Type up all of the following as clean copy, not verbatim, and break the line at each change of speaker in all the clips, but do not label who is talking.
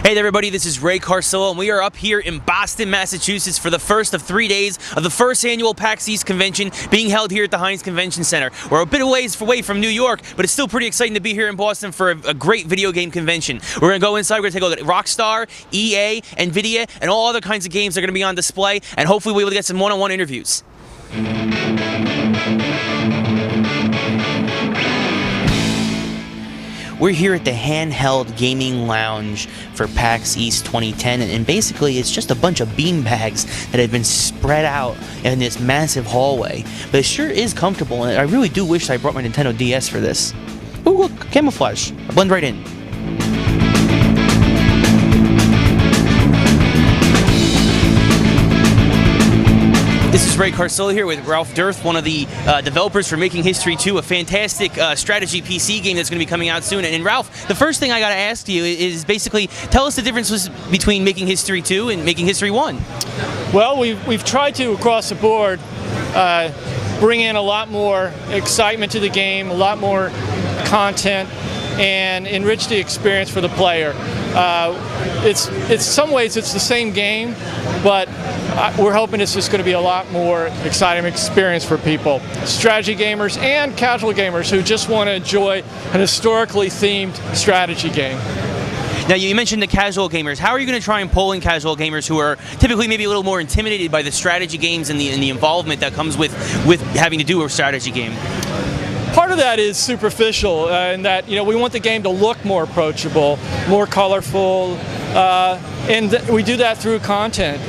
Hey there, everybody, this is Ray Carsillo, and we are up here in Boston, Massachusetts for the first of 3 days of the first annual PAX East convention being held here at the Heinz Convention Center. We're a bit away from New York, but it's still pretty exciting to be here in Boston for a great video game convention. We're going to go inside, we're going to take a look at Rockstar, EA, NVIDIA, and all other kinds of games that are going to be on display, and hopefully we'll be able to get some one-on-one interviews. We're here at the Handheld Gaming Lounge for PAX East 2010, and basically it's just a bunch of beanbags that have been spread out in this massive hallway. But it sure is comfortable, and I really do wish I brought my Nintendo DS for this. Ooh, look, camouflage. I blend right in. This is Ray Carsillo here with Ralph Gerth, one of the developers for Making History 2, a fantastic strategy PC game that's going to be coming out soon. And Ralph, the first thing I got to ask you is basically tell us the differences between Making History 2 and Making History 1.
Well, we've tried to, across the board, bring in a lot more excitement to the game, a lot more content, and enrich the experience for the player. It's some ways it's the same game, but we're hoping it's just going to be a lot more exciting experience for people, strategy gamers and casual gamers who just want to enjoy an historically themed strategy game.
Now, you mentioned the casual gamers. How are you going to try and pull in casual gamers who are typically maybe a little more intimidated by the strategy games and the involvement that comes with having to do a strategy game?
Part of that is superficial, in that we want the game to look more approachable, more colorful, and we do that through content.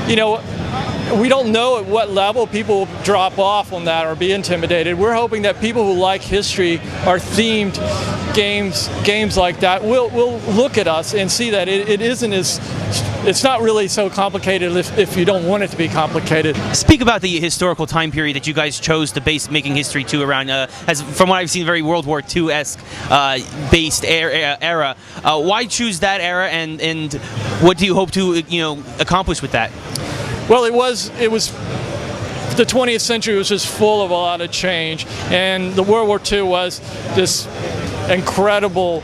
We don't know at what level people will drop off on that or be intimidated. We're hoping that people who like history or themed games like that will look at us and see that it's not really so complicated if you don't want it to be complicated.
Speak about the historical time period that you guys chose to base Making History 2 around, as from what I've seen, very World War II-esque based era. Why choose that era, and what do you hope to accomplish with that?
Well, it was the 20th century was just full of a lot of change, and the World War II was this incredible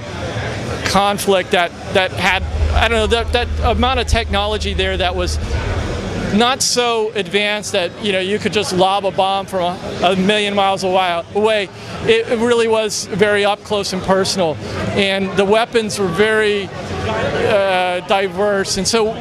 conflict that had, I don't know, that amount of technology there that was not so advanced that you could just lob a bomb from a million miles away. It really was very up close and personal, and the weapons were very diverse, and so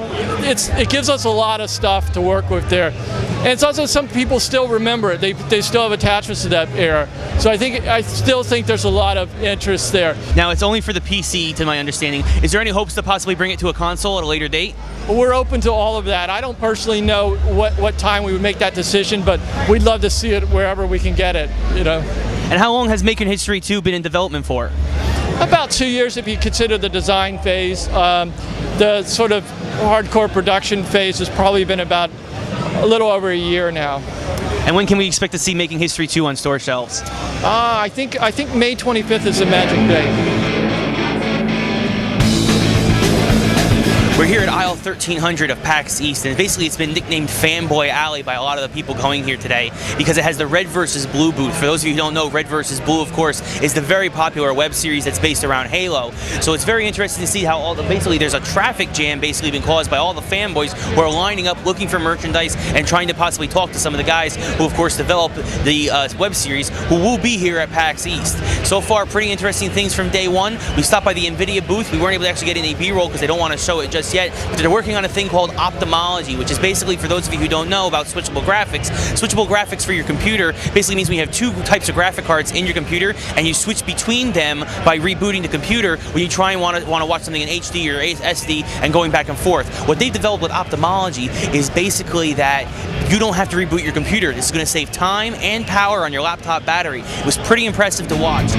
it gives us a lot of stuff to work with there. And it's also, some people still remember it. They still have attachments to that era. So I still think there's a lot of interest there.
Now, it's only for the PC, to my understanding. Is there any hopes to possibly bring it to a console at a later date?
We're open to all of that. I don't personally know what time we would make that decision, but we'd love to see it wherever we can get it.
And how long has Making History 2 been in development for?
About 2 years if you consider the design phase. The sort of hardcore production phase has probably been about a little over a year now.
And when can we expect to see Making History 2 on store shelves?
I think May 25th is the magic day.
We're here at aisle 1300 of PAX East, and basically it's been nicknamed Fanboy Alley by a lot of the people going here today because it has the Red vs. Blue booth. For those of you who don't know, Red vs. Blue, of course, is the very popular web series that's based around Halo. So it's very interesting to see how basically there's a traffic jam basically been caused by all the fanboys who are lining up looking for merchandise and trying to possibly talk to some of the guys who, of course, developed the web series who will be here at PAX East. So far, pretty interesting things from day one. We stopped by the NVIDIA booth. We weren't able to actually get any B-roll because they don't want to show it just yet, but they're working on a thing called ophthalmology, which is basically, for those of you who don't know about switchable graphics for your computer basically means we have two types of graphic cards in your computer, and you switch between them by rebooting the computer when you try and want to watch something in HD or SD and going back and forth. What they've developed with ophthalmology is basically that you don't have to reboot your computer. This is going to save time and power on your laptop battery. It was pretty impressive to watch.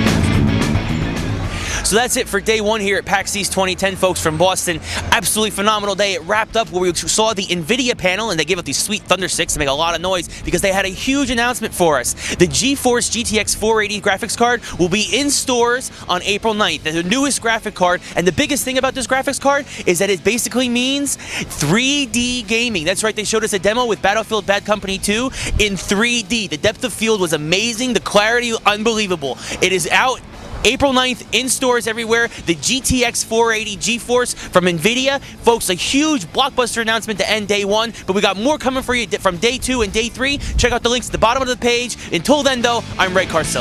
So that's it for day one here at PAX East 2010, folks, from Boston. Absolutely phenomenal day. It wrapped up where we saw the NVIDIA panel, and they gave up these sweet Thunder Sticks to make a lot of noise because they had a huge announcement for us. The GeForce GTX 480 graphics card will be in stores on April 9th. The newest graphic card, and the biggest thing about this graphics card is that it basically means 3D gaming. That's right, they showed us a demo with Battlefield Bad Company 2 in 3D. The depth of field was amazing. The clarity, unbelievable. It is out April 9th, in stores everywhere, the GTX 480 GeForce from NVIDIA. Folks, a huge blockbuster announcement to end day one, but we got more coming for you from day 2 and day 3. Check out the links at the bottom of the page. Until then, though, I'm Red Carsillo.